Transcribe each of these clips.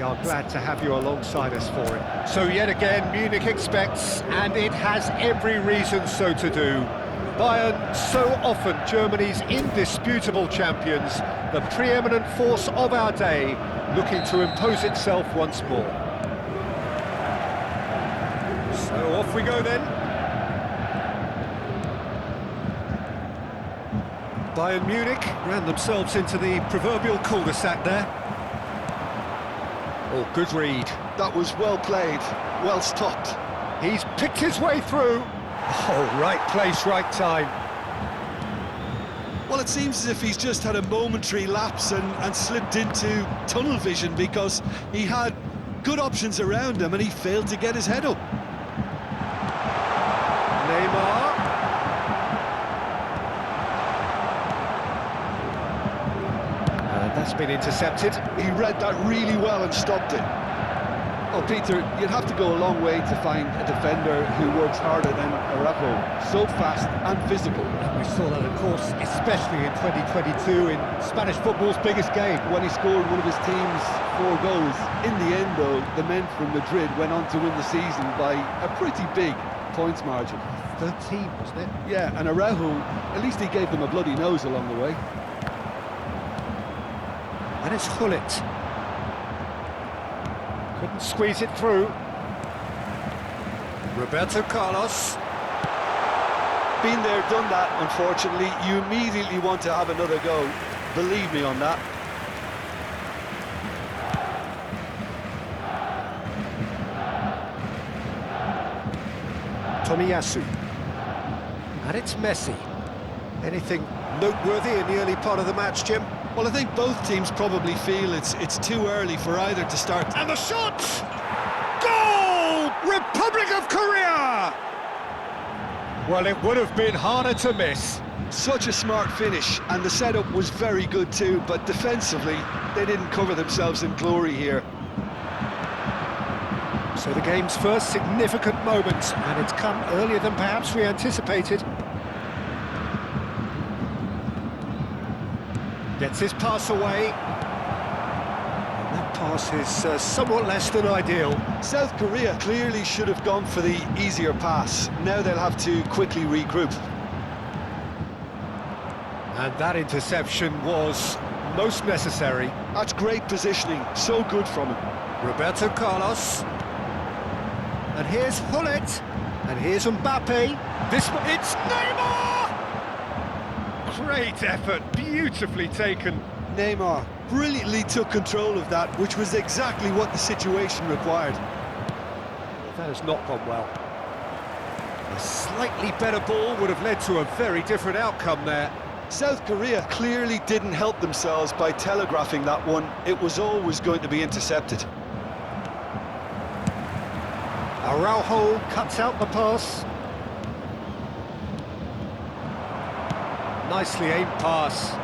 are glad to have you alongside us for it. So yet again, Munich expects, and it has every reason so to do. Bayern, so often Germany's indisputable champions, the preeminent force of our day, looking to impose itself once more. So off we go then. Bayern Munich ran themselves into the proverbial cul-de-sac there. Oh, good read. That was well played, well stopped. He's picked his way through. Oh, right place, right time. Well, it seems as if he's just had a momentary lapse and slipped into tunnel vision because he had good options around him and he failed to get his head up. Neymar. That's been intercepted. He read that really well and stopped it. Oh, Peter, you'd have to go a long way to find a defender who works harder than Araujo. So fast and physical. We saw that, of course, especially in 2022 in Spanish football's biggest game. When he scored one of his team's 4 goals. In the end, though, the men from Madrid went on to win the season by a pretty big points margin. 13, wasn't it? Yeah, and Araujo, at least he gave them a bloody nose along the way. And it's Gullit. Couldn't squeeze it through. Roberto Carlos. Been there, done that, unfortunately. You immediately want to have another go. Believe me on that. Tomiyasu. And it's Messi. Anything noteworthy in the early part of the match, Jim? Well, I think both teams probably feel it's too early for either to start. And the shot! Goal! Republic of Korea! Well, it would have been harder to miss. Such a smart finish, and the setup was very good too, but defensively, they didn't cover themselves in glory here. So the game's first significant moment, and it's come earlier than perhaps we anticipated. Gets his pass away. And that pass is somewhat less than ideal. South Korea clearly should have gone for the easier pass. Now they'll have to quickly regroup. And that interception was most necessary. That's great positioning, so good from him. Roberto Carlos. And here's Gullit. And here's Mbappe. It's Neymar! Great effort, beautifully taken. Neymar brilliantly took control of that, which was exactly what the situation required. That has not gone well. A slightly better ball would have led to a very different outcome there. South Korea clearly didn't help themselves by telegraphing that one. It was always going to be intercepted. Araujo cuts out the pass. Nicely aimed pass.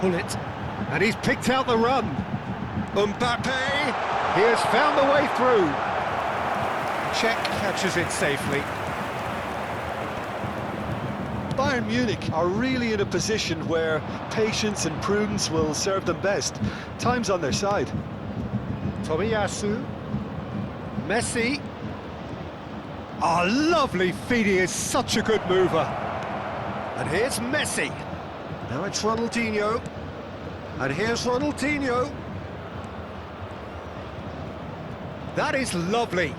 Gullit, and he's picked out the run. Mbappe, he has found the way through. Czech catches it safely. Bayern Munich are really in a position where patience and prudence will serve them best. Time's on their side. Tomiyasu. Messi. Oh, lovely feed, he is such a good mover. And here's Messi. Now it's Ronaldinho. And here's Ronaldinho. That is lovely.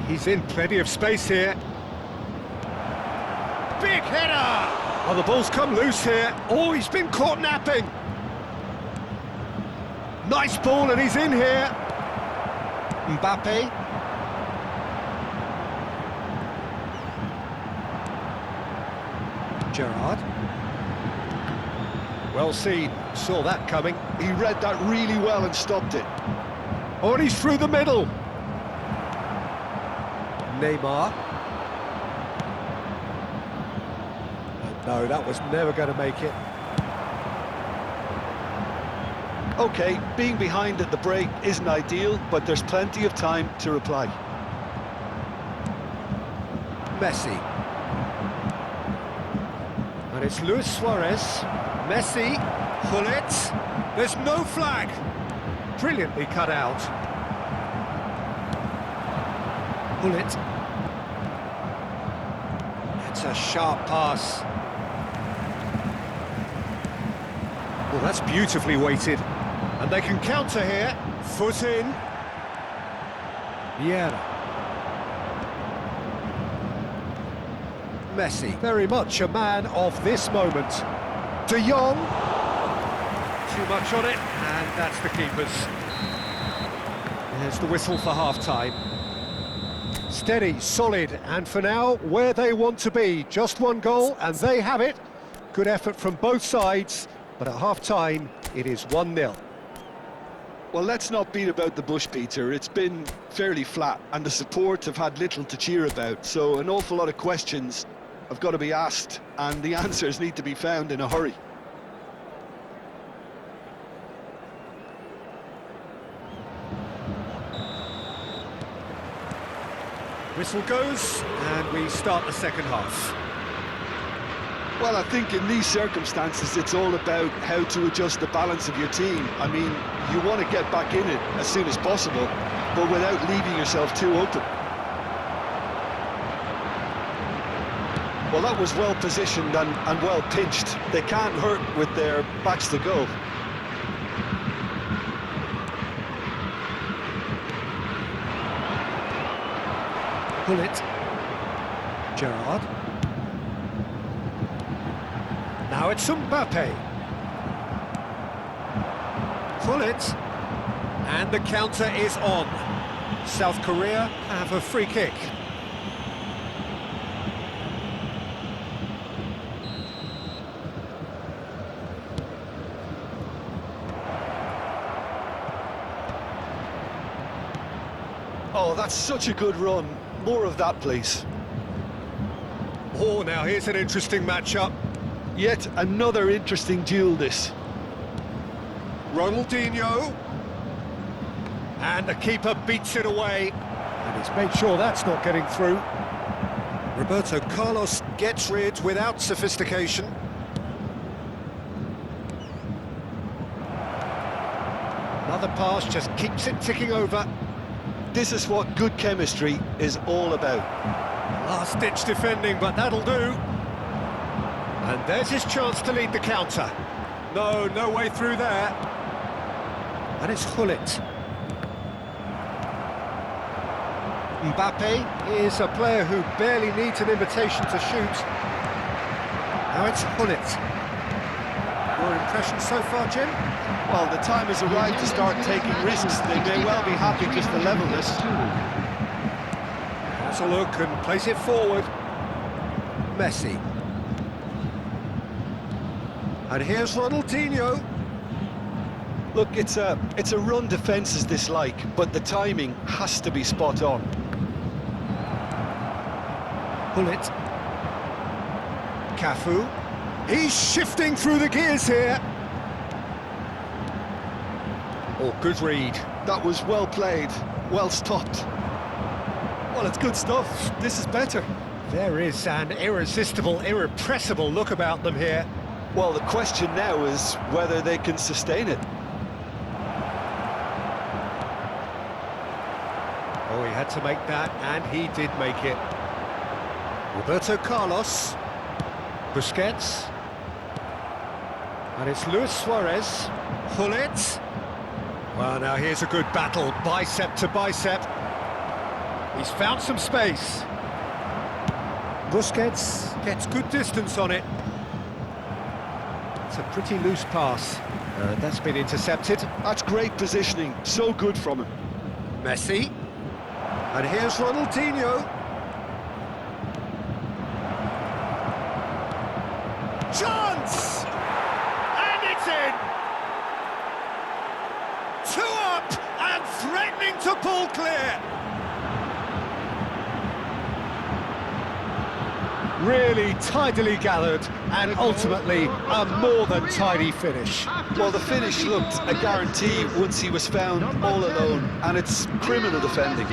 He's in plenty of space here. Big header! Oh, the ball's come loose here. Oh, he's been caught napping. Nice ball, and he's in here. Mbappe. Gerrard. Well seen, saw that coming. He read that really well and stopped it. Oh, and he's through the middle. Neymar. No, that was never going to make it. OK, being behind at the break isn't ideal, but there's plenty of time to reply. Messi. And it's Luis Suarez, Messi, Gullit. There's no flag. Brilliantly cut out. Gullit. It's a sharp pass. Well, that's beautifully weighted. And they can counter here. Foot in. Vieira. Messi, very much a man of this moment. De Jong. Too much on it, and that's the keeper's. There's the whistle for half-time. Steady, solid, and for now, where they want to be. Just one goal, and they have it. Good effort from both sides, but at half-time, it is 1-0. Well, let's not beat about the bush, Peter. It's been fairly flat, and the support have had little to cheer about, so an awful lot of questions have got to be asked, and the answers need to be found in a hurry. Whistle goes, and we start the second half. Well, I think in these circumstances, it's all about how to adjust the balance of your team. I mean, you want to get back in it as soon as possible, but without leaving yourself too open. Well, that was well positioned and well pitched. They can't hurt with their backs to goal. Gullit. Gerrard. Now it's Mbappe. Gullit. And the counter is on. South Korea have a free kick. Oh, that's such a good run. More of that, please. Oh, now here's an interesting matchup. Yet another interesting duel, this. Ronaldinho. And the keeper beats it away. And he's made sure that's not getting through. Roberto Carlos gets rid without sophistication. Another pass just keeps it ticking over. This is what good chemistry is all about. Last-ditch defending, but that'll do. And there's his chance to lead the counter. No way through there. And it's Gullit. Mbappe is a player who barely needs an invitation to shoot. Now it's Gullit. Your impression so far, Jim? Well, the time has arrived to start taking risks. They may well be happy just to level this. Has a look and plays it forward. Messi. And here's Ronaldinho. Look, it's a run defence is dislike, but the timing has to be spot on. Gullit. Cafu. He's shifting through the gears here. Oh, good read. That was well played, well stopped. Well, it's good stuff. This is better. There is an irresistible, irrepressible look about them here. Well, the question now is whether they can sustain it. Oh, he had to make that, and he did make it. Roberto Carlos. Busquets. And it's Luis Suarez. Gullit. Well, now here's a good battle, bicep to bicep. He's found some space. Busquets gets good distance on it. It's a pretty loose pass. That's been intercepted. That's great positioning, so good from him. Messi. And here's Ronaldinho. Chance! And it's in! 2 up and threatening to pull clear. Really tidily gathered and ultimately a more than tidy finish. Well, the finish looked a guarantee once he was found all alone, and it's criminal defending.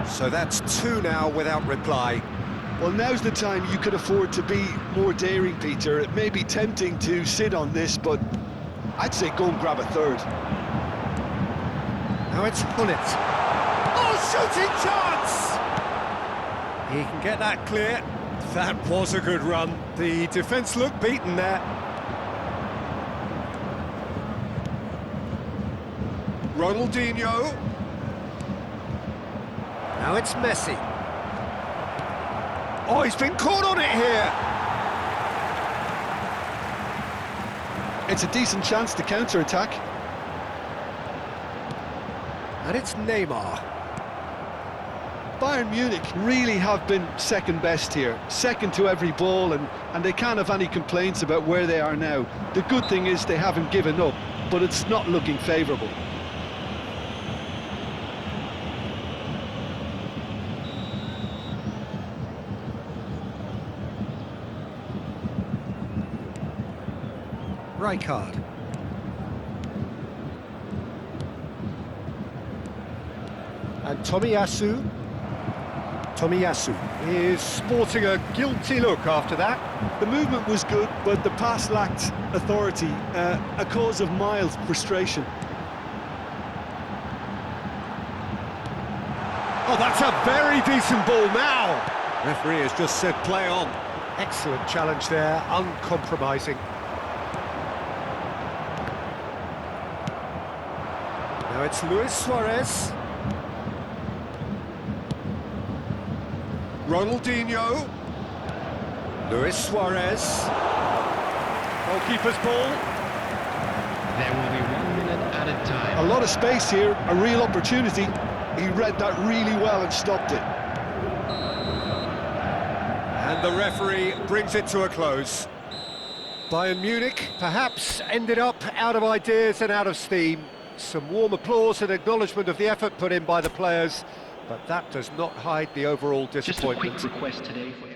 So that's 2 now without reply. Well, now's the time you could afford to be more daring, Peter. It may be tempting to sit on this, but I'd say go and grab a third. Now it's Gullit. Oh, shooting chance! He can get that clear. That was a good run. The defence looked beaten there. Ronaldinho. Now it's Messi. Oh, he's been caught on it here. It's a decent chance to counter-attack. And it's Neymar. Bayern Munich really have been second best here, second to every ball, and they can't have any complaints about where they are now. The good thing is they haven't given up, but it's not looking favourable. Rijkaard. And Tomiyasu. Tomiyasu is sporting a guilty look after that. The movement was good, but the pass lacked authority, a cause of mild frustration. Oh, that's a very decent ball now. Referee has just said play on. Excellent challenge there, uncompromising. Now it's Luis Suarez. Ronaldinho. Luis Suarez. Goalkeeper's ball. There will be 1 minute added time. A lot of space here, a real opportunity. He read that really well and stopped it. And the referee brings it to a close. Bayern Munich perhaps ended up out of ideas and out of steam. Some warm applause and acknowledgement of the effort put in by the players, but that does not hide the overall Just a disappointment. quick request today for